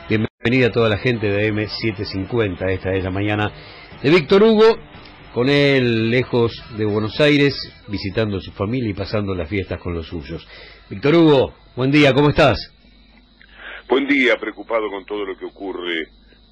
Bienvenida a toda la gente de AM750. Esta es la mañana de Víctor Hugo, con él lejos de Buenos Aires, visitando a su familia y pasando las fiestas con los suyos. Víctor Hugo, buen día, ¿cómo estás? Buen día, preocupado con todo lo que ocurre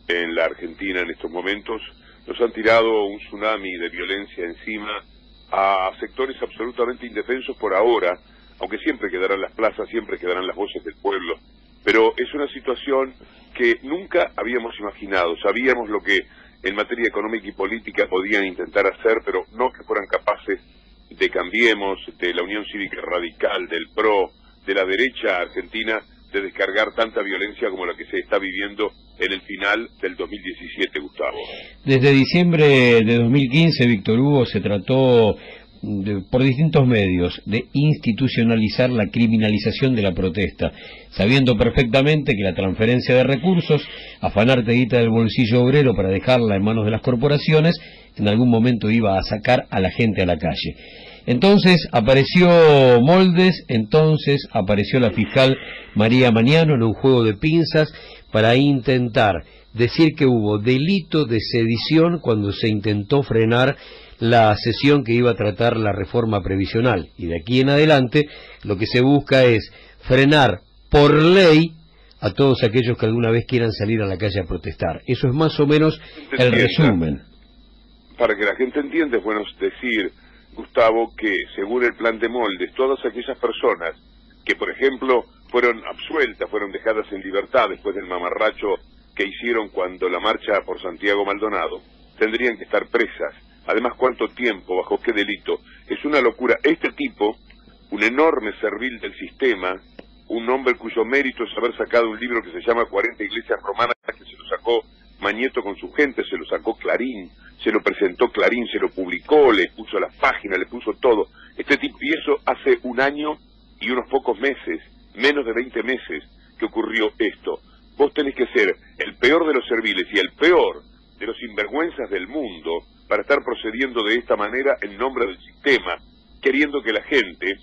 en la Argentina en estos momentos. Nos han tirado un tsunami de violencia encima a sectores absolutamente indefensos por ahora, aunque siempre quedarán las plazas, siempre quedarán las voces del pueblo. Pero es una situación que nunca habíamos imaginado. Sabíamos lo que en materia económica y política podían intentar hacer, pero no que fueran capaces de Cambiemos, de la Unión Cívica Radical, del PRO, de la derecha argentina, de descargar tanta violencia como la que se está viviendo en el final del 2017, Gustavo. Desde diciembre de 2015, Víctor Hugo, se trató por distintos medios de institucionalizar la criminalización de la protesta, sabiendo perfectamente que la transferencia de recursos, afanarte guita del bolsillo obrero para dejarla en manos de las corporaciones, en algún momento iba a sacar a la gente a la calle. Entonces apareció Moldes, entonces apareció la fiscal María Mañano en un juego de pinzas para intentar decir que hubo delito de sedición cuando se intentó frenar la sesión que iba a tratar la reforma previsional. Y de aquí en adelante lo que se busca es frenar por ley a todos aquellos que alguna vez quieran salir a la calle a protestar. Eso es más o menos el resumen. Para que la gente entienda, es bueno decir, Gustavo, que según el plan de Moldes, todas aquellas personas que, por ejemplo, fueron absueltas, fueron dejadas en libertad después del mamarracho que hicieron cuando la marcha por Santiago Maldonado, tendrían que estar presas. Además, ¿cuánto tiempo? ¿Bajo qué delito? Es una locura. Este tipo, un enorme servil del sistema, un hombre cuyo mérito es haber sacado un libro que se llama 40 iglesias romanas, que se lo sacó Mañeto con su gente, se lo sacó Clarín, se lo presentó Clarín, se lo publicó, le puso las páginas, le puso todo. Este tipo, y eso hace un año y unos pocos meses, menos de 20 meses que ocurrió esto. Vos tenés que ser el peor de los serviles y el peor de los sinvergüenzas del mundo para estar procediendo de esta manera en nombre del sistema, queriendo que la gente,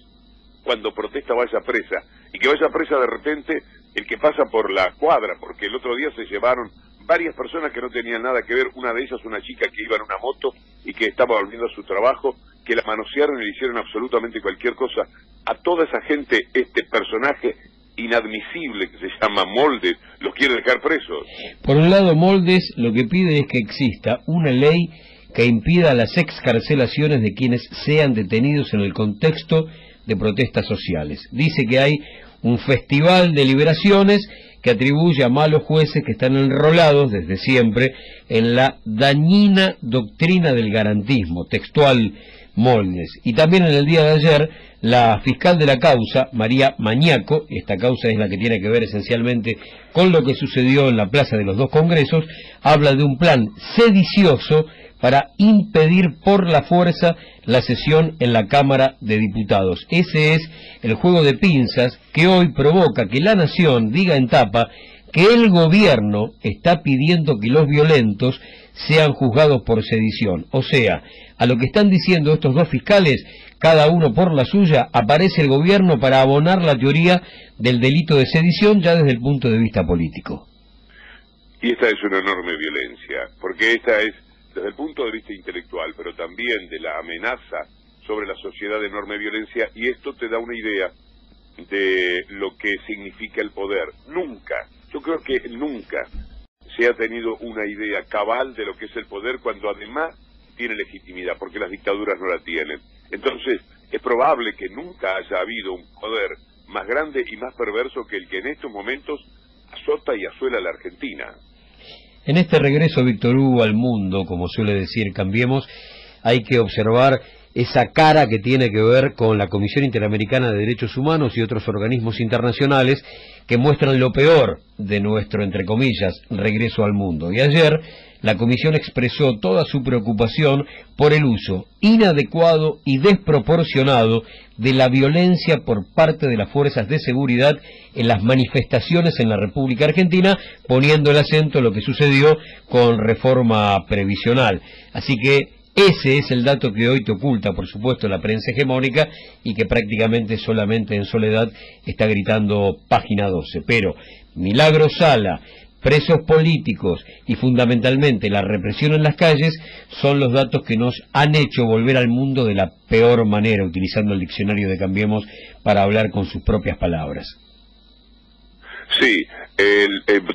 cuando protesta, vaya presa, y que vaya presa de repente el que pasa por la cuadra, porque el otro día se llevaron varias personas que no tenían nada que ver, una de ellas una chica que iba en una moto y que estaba volviendo a su trabajo, que la manosearon y le hicieron absolutamente cualquier cosa. A toda esa gente, este personaje inadmisible que se llama Moldes, los quiere dejar presos. Por un lado, Moldes lo que pide es que exista una ley que impida las excarcelaciones de quienes sean detenidos en el contexto de protestas sociales. Dice que hay un festival de liberaciones que atribuye a malos jueces que están enrolados desde siempre en la dañina doctrina del garantismo, textual Moldes. Y también en el día de ayer, la fiscal de la causa, María Mañaco, esta causa es la que tiene que ver esencialmente con lo que sucedió en la Plaza de los Dos Congresos, habla de un plan sedicioso para impedir por la fuerza la sesión en la Cámara de Diputados. Ese es el juego de pinzas que hoy provoca que la nación diga en tapa que el gobierno está pidiendo que los violentos sean juzgados por sedición. O sea, a lo que están diciendo estos dos fiscales, cada uno por la suya, aparece el gobierno para abonar la teoría del delito de sedición ya desde el punto de vista político. Y esta es una enorme violencia, porque esta es desde el punto de vista intelectual, pero también de la amenaza sobre la sociedad de enorme violencia, y esto te da una idea de lo que significa el poder. Nunca, yo creo que nunca se ha tenido una idea cabal de lo que es el poder cuando además tiene legitimidad, porque las dictaduras no la tienen. Entonces, es probable que nunca haya habido un poder más grande y más perverso que el que en estos momentos azota y asuela a la Argentina. En este regreso, Víctor Hugo, al mundo, como suele decir Cambiemos, hay que observar esa cara que tiene que ver con la Comisión Interamericana de Derechos Humanos y otros organismos internacionales que muestran lo peor de nuestro, entre comillas, regreso al mundo. Y ayer la Comisión expresó toda su preocupación por el uso inadecuado y desproporcionado de la violencia por parte de las fuerzas de seguridad en las manifestaciones en la República Argentina, poniendo el acento en lo que sucedió con reforma previsional. Así que ese es el dato que hoy te oculta, por supuesto, la prensa hegemónica y que prácticamente solamente en soledad está gritando página 12. Pero Milagro Sala, presos políticos y fundamentalmente la represión en las calles son los datos que nos han hecho volver al mundo de la peor manera, utilizando el diccionario de Cambiemos para hablar con sus propias palabras. Sí,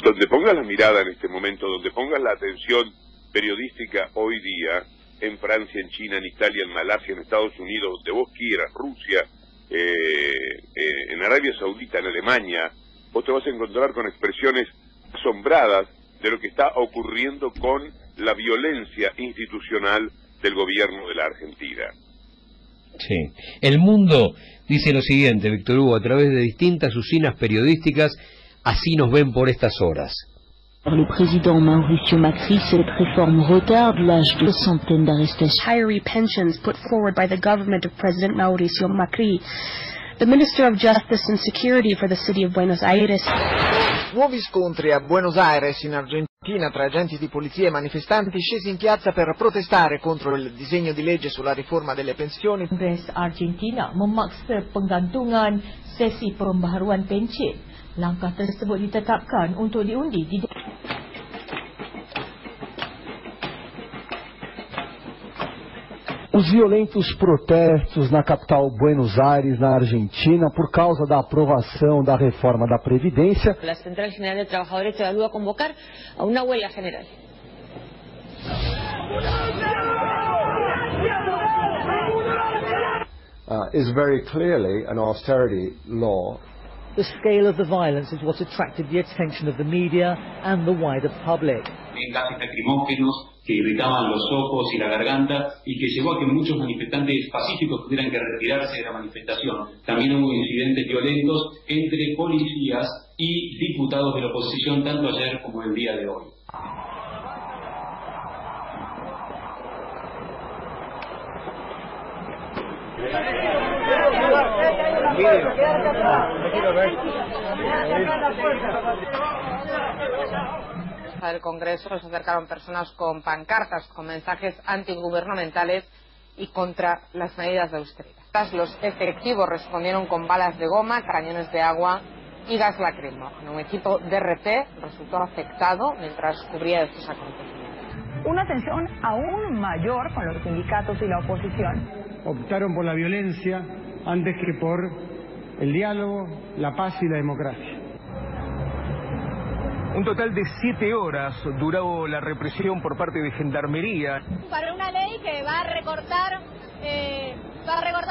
donde pongas la mirada en este momento, donde pongas la atención periodística hoy día, en Francia, en China, en Italia, en Malasia, en Estados Unidos, donde vos quieras, Rusia, en Arabia Saudita, en Alemania, vos te vas a encontrar con expresiones asombradas de lo que está ocurriendo con la violencia institucional del gobierno de la Argentina. Sí. El Mundo dice lo siguiente, Víctor Hugo, a través de distintas usinas periodísticas, así nos ven por estas horas. Le président Mauricio Macri cette réforme retarde l'âge de centaines d'arrestations. Retiree pensions put forward by the government of President Mauricio Macri. The Minister of Justice and Security for the City of Buenos Aires. Nuovi scontri a Buenos Aires, in Argentina, tra agenti di polizia e manifestanti scesi in piazza per protestare contro il disegno di legge sulla riforma delle pensioni. Kongres Argentina memaksa penggantungan sesi pembaharuan pencen. Langkah tersebut ditetapkan untuk diundi di Os violentos protestos na capital Buenos Aires, na Argentina, por causa da aprovação da reforma da Previdência. La Central General de Trabajadores evalúa convocar a una huelga general. Is very clearly an austerity law. The scale of the violence is what attracted the attention of the media and the wider public. Gases lacrimógenos que irritaban los ojos y la garganta y que llevó a que muchos manifestantes pacíficos tuvieran que retirarse de la manifestación. También hubo incidentes violentos entre policías y diputados de la oposición tanto ayer como el día de hoy. Del Congreso se acercaron personas con pancartas con mensajes antigubernamentales y contra las medidas de austeridad. Los efectivos respondieron con balas de goma, cañones de agua y gas lacrimógeno. Un equipo de RT resultó afectado mientras cubría estos acontecimientos. Una tensión aún mayor con los sindicatos y la oposición. Optaron por la violencia antes que por el diálogo, la paz y la democracia. Un total de 7 horas duró la represión por parte de Gendarmería. Para una ley que va a recortar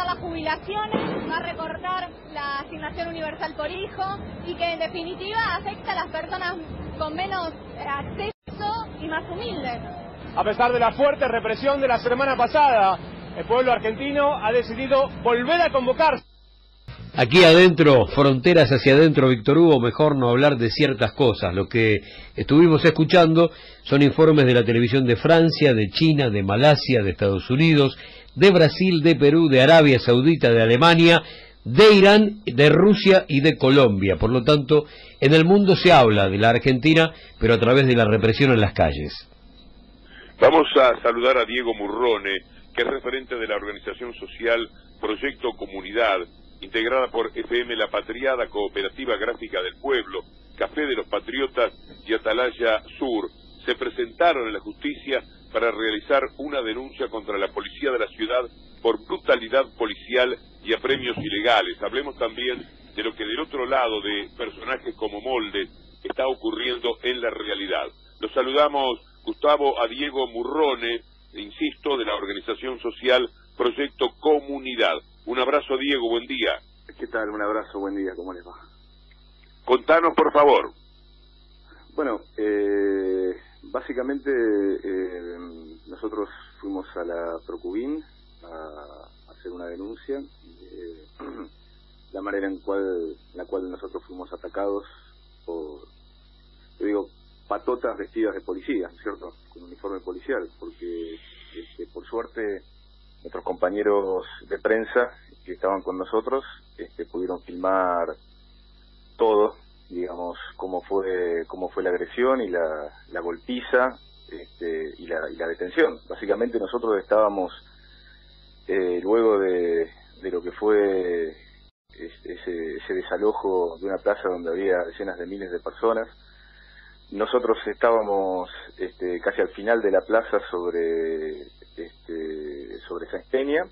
las jubilaciones, va a recortar la asignación universal por hijo y que en definitiva afecta a las personas con menos acceso y más humildes. A pesar de la fuerte represión de la semana pasada, el pueblo argentino ha decidido volver a convocarse. Aquí adentro, fronteras hacia adentro, Víctor Hugo, mejor no hablar de ciertas cosas. Lo que estuvimos escuchando son informes de la televisión de Francia, de China, de Malasia, de Estados Unidos, de Brasil, de Perú, de Arabia Saudita, de Alemania, de Irán, de Rusia y de Colombia. Por lo tanto, en el mundo se habla de la Argentina, pero a través de la represión en las calles. Vamos a saludar a Diego Murrone, que es referente de la organización social Proyecto Comunidad, integrada por FM La Patriada, Cooperativa Gráfica del Pueblo, Café de los Patriotas y Atalaya Sur. Se presentaron en la justicia para realizar una denuncia contra la policía de la ciudad por brutalidad policial y apremios ilegales. Hablemos también de lo que del otro lado de personajes como Moldes está ocurriendo en la realidad. Los saludamos, Gustavo, a Diego Murrone, insisto, de la organización social Proyecto Comunidad. Un abrazo, Diego, buen día. ¿Qué tal? Un abrazo, buen día, ¿cómo les va? Contanos, por favor. Bueno, básicamente nosotros fuimos a la Procubín a hacer una denuncia de la manera en la cual nosotros fuimos atacados por, yo digo, patotas vestidas de policía, ¿cierto? Con uniforme policial, porque por suerte nuestros compañeros de prensa que estaban con nosotros pudieron filmar todo, digamos, cómo fue la agresión y la golpiza y la detención. Básicamente nosotros estábamos luego de lo que fue ese desalojo de una plaza donde había decenas de miles de personas, nosotros estábamos casi al final de la plaza sobre Sáenz Peña,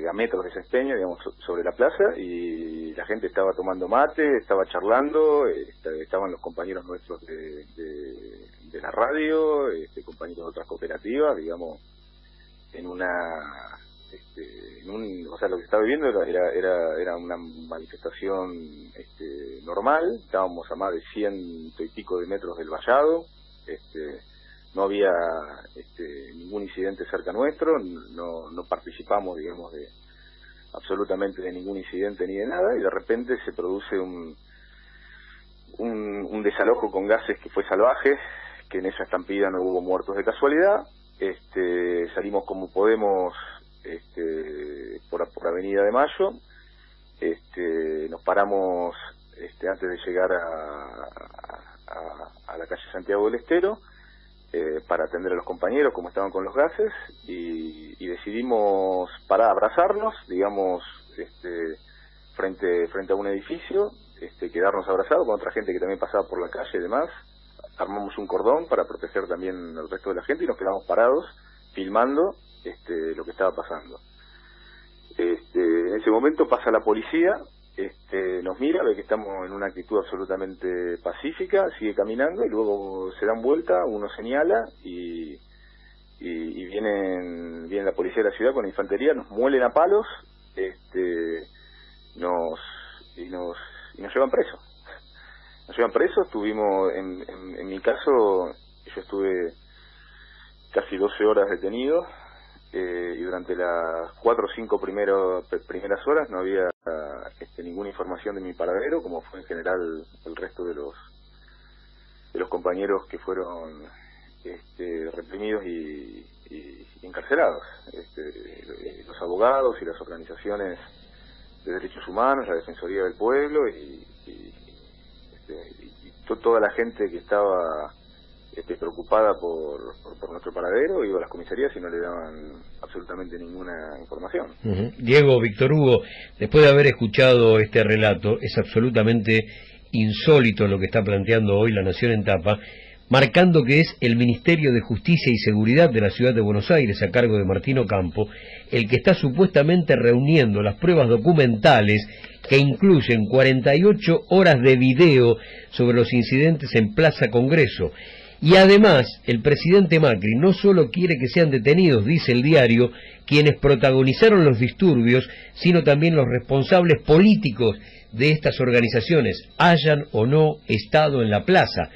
a metros de Sáenz Peña, digamos, sobre la plaza, y la gente estaba tomando mate, estaba charlando, estaban los compañeros nuestros de la radio, compañeros de otras cooperativas, digamos, o sea, lo que estaba viviendo era una manifestación normal. Estábamos a más de 100 y pico de metros del vallado, no había ningún incidente cerca nuestro, no participamos, digamos, absolutamente de ningún incidente ni de nada, y de repente se produce un desalojo con gases que fue salvaje, que en esa estampida no hubo muertos de casualidad. Salimos como podemos por Avenida de Mayo, nos paramos antes de llegar a la calle Santiago del Estero, para atender a los compañeros como estaban con los gases, y decidimos abrazarnos, digamos, frente a un edificio, quedarnos abrazados con otra gente que también pasaba por la calle y demás. Armamos un cordón para proteger también al resto de la gente y nos quedamos parados filmando lo que estaba pasando. En ese momento pasa la policía, nos mira, ve que estamos en una actitud absolutamente pacífica, sigue caminando y luego se dan vuelta, uno señala y viene la policía de la ciudad con la infantería, nos muelen a palos, nos llevan presos. Nos llevan presos. Tuvimos, en mi caso, yo estuve casi 12 horas detenido, y durante las 4 o 5 primeras horas no había ninguna información de mi paradero, como fue en general el resto de los compañeros que fueron reprimidos y encarcelados. Los abogados y las organizaciones de derechos humanos, la Defensoría del Pueblo y toda la gente que estaba preocupada por nuestro paradero iba a las comisarías y no le daban absolutamente ninguna información. Diego, Víctor Hugo, después de haber escuchado este relato, es absolutamente insólito lo que está planteando hoy La Nación en tapa, marcando que es el Ministerio de Justicia y Seguridad de la Ciudad de Buenos Aires, a cargo de Martín Ocampo, el que está supuestamente reuniendo las pruebas documentales que incluyen 48 horas de video sobre los incidentes en Plaza Congreso. Y además, el presidente Macri no solo quiere que sean detenidos, dice el diario, quienes protagonizaron los disturbios, sino también los responsables políticos de estas organizaciones, hayan o no estado en la plaza.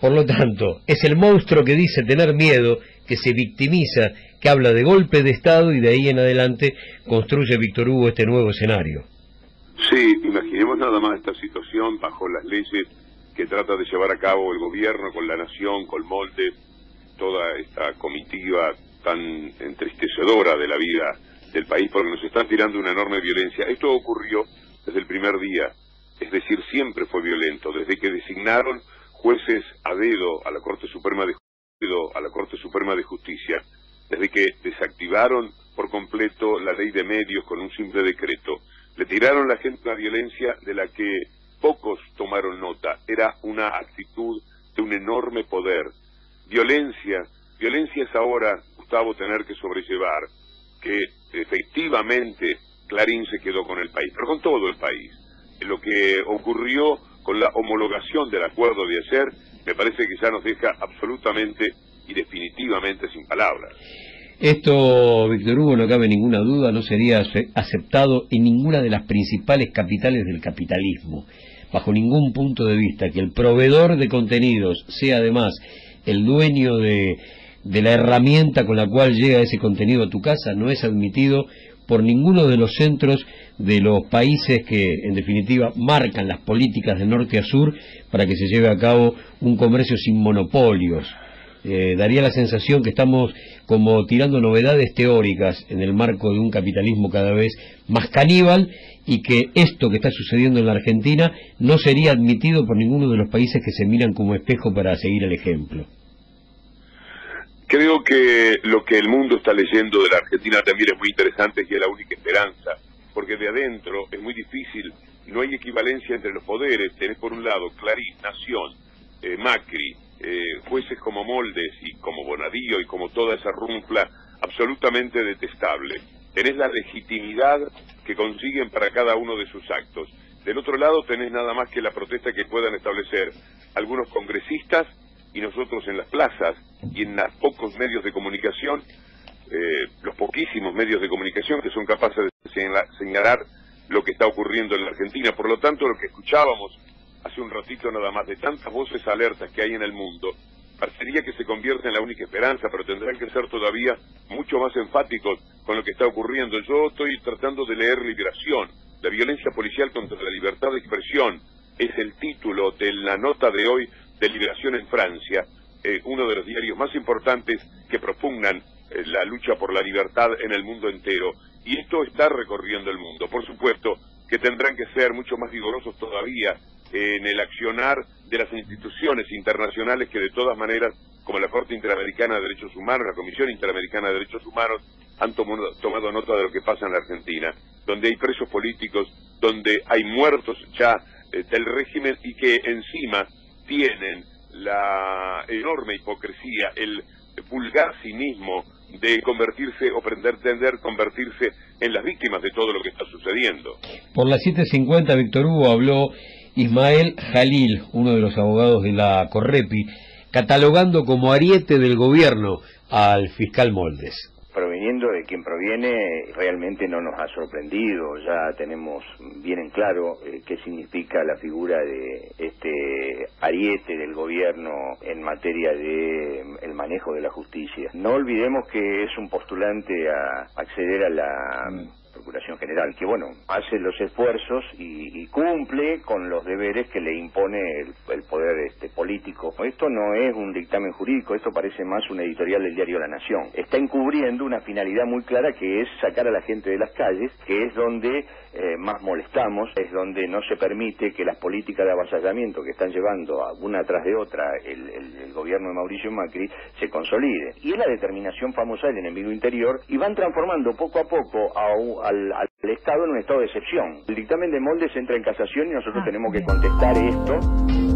Por lo tanto, es el monstruo que dice tener miedo, que se victimiza, que habla de golpe de Estado, y de ahí en adelante construye Víctor Hugo este nuevo escenario. Sí, imaginemos nada más esta situación bajo las leyes que trata de llevar a cabo el gobierno con la Nación, con Molde, toda esta comitiva tan entristecedora de la vida del país, porque nos están tirando una enorme violencia. Esto ocurrió desde el primer día, es decir, siempre fue violento, desde que designaron jueces a dedo a la Corte Suprema de Justicia, desde que desactivaron por completo la ley de medios con un simple decreto. Le tiraron a la gente una violencia de la que pocos tomaron nota. Era una actitud de un enorme poder. Violencia es ahora, Gustavo, tener que sobrellevar que efectivamente Clarín se quedó con el país, pero con todo el país. Lo que ocurrió con la homologación del acuerdo de ayer, me parece que ya nos deja absolutamente y definitivamente sin palabras. Esto, Víctor Hugo, no cabe ninguna duda, no sería aceptado en ninguna de las principales capitales del capitalismo, bajo ningún punto de vista. Que el proveedor de contenidos sea además el dueño de la herramienta con la cual llega ese contenido a tu casa no es admitido por ninguno de los centros de los países que en definitiva marcan las políticas de norte a sur para que se lleve a cabo un comercio sin monopolios. Daría la sensación que estamos como tirando novedades teóricas en el marco de un capitalismo cada vez más caníbal, y que esto que está sucediendo en la Argentina no sería admitido por ninguno de los países que se miran como espejo para seguir el ejemplo. Creo que lo que el mundo está leyendo de la Argentina también es muy interesante, y es la única esperanza, porque de adentro es muy difícil, no hay equivalencia entre los poderes. Tenés por un lado Clarín, Nación, Macri, jueces como Moldes y como Bonadío y como toda esa runfla absolutamente detestable. Tenés la legitimidad que consiguen para cada uno de sus actos. Del otro lado tenés nada más que la protesta que puedan establecer algunos congresistas y nosotros en las plazas y en los pocos medios de comunicación, los poquísimos medios de comunicación que son capaces de señalar lo que está ocurriendo en la Argentina. Por lo tanto, lo que escuchábamos hace un ratito nada más de tantas voces alertas que hay en el mundo, parecería que se convierte en la única esperanza, pero tendrán que ser todavía mucho más enfáticos con lo que está ocurriendo. Yo estoy tratando de leer Liberación. La violencia policial contra la libertad de expresión es el título de la nota de hoy de Liberación en Francia, uno de los diarios más importantes que propugnan la lucha por la libertad en el mundo entero. Y esto está recorriendo el mundo. Por supuesto que tendrán que ser mucho más vigorosos todavía en el accionar de las instituciones internacionales que de todas maneras, como la Corte Interamericana de Derechos Humanos, la Comisión Interamericana de Derechos Humanos, han tomado nota de lo que pasa en la Argentina, donde hay presos políticos, donde hay muertos ya del régimen y que encima tienen la enorme hipocresía, el vulgar cinismo de convertirse o pretender convertirse en las víctimas de todo lo que está sucediendo. Por las 7:50, Víctor Hugo, habló Ismael Jalil, uno de los abogados de la Correpi, catalogando como ariete del gobierno al fiscal Moldes. Proveniendo de quien proviene, realmente no nos ha sorprendido. Ya tenemos bien en claro qué significa la figura de este ariete del gobierno en materia de el manejo de la justicia. No olvidemos que es un postulante a acceder a la Procuración General, que bueno, hace los esfuerzos y cumple con los deberes que le impone el poder político. Esto no es un dictamen jurídico, esto parece más un editorial del diario La Nación. Está encubriendo una finalidad muy clara, que es sacar a la gente de las calles, que es donde más molestamos, es donde no se permite que las políticas de avasallamiento que están llevando una tras de otra el gobierno de Mauricio Macri se consolide. Y es la determinación famosa del enemigo interior, y van transformando poco a poco al Estado en un estado de excepción. El dictamen de Moldes entra en casación y nosotros tenemos que contestar esto.